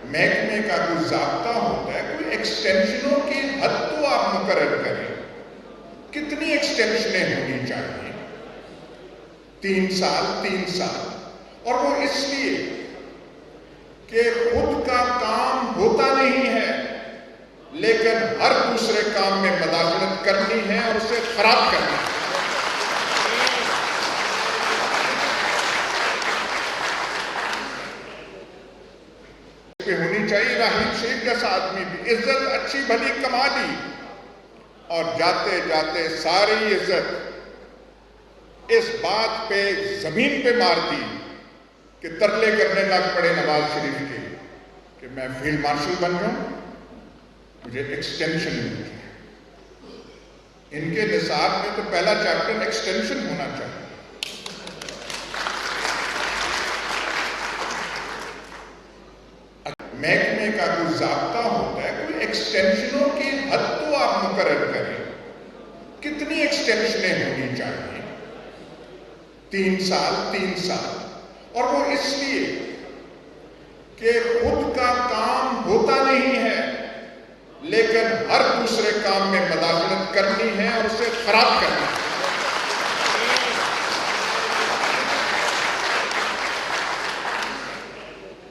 محکمے کا کوئی ضابطہ ہوتا ہے، کوئی ایکسٹینشنوں کی حد تو آپ مقرر کریں. کتنی ایکسٹینشنیں ہونی چاہیے؟ 3 سال. اور وہ اس لیے کہ خود کا کام ہوتا نہیں ہے لیکن ہر دوسرے کام میں مداخلت کرنی ہے اور اسے خراب کرنا ہے. ہونی چاہیے راہیل شیخ جیسا آدمی بھی عزت اچھی بھلی کما لی اور جاتے جاتے ساری عزت اس بات پہ زمین پہ مار دی کہ ترلے کرنے لگ پڑے نواز شریف کے کہ میں فیلڈ مارشل بن جاؤں، مجھے ایکسٹینشن مل جائے. ان کے نصاب میں تو پہلا چیپٹر ایکسٹینشن ہونا چاہیے. محکمے کا کوئی ضابطہ ہوتا ہے، کوئی ایکسٹینشنوں کی حد تو آپ مقرر کریں. کتنی ایکسٹینشنیں ہونی چاہیے؟ 3 سال. اور وہ اس لیے کہ خود کا کام ہوتا نہیں ہے لیکن ہر دوسرے کام میں مداخلت کرنی ہے اور اسے خراب کرنا ہے.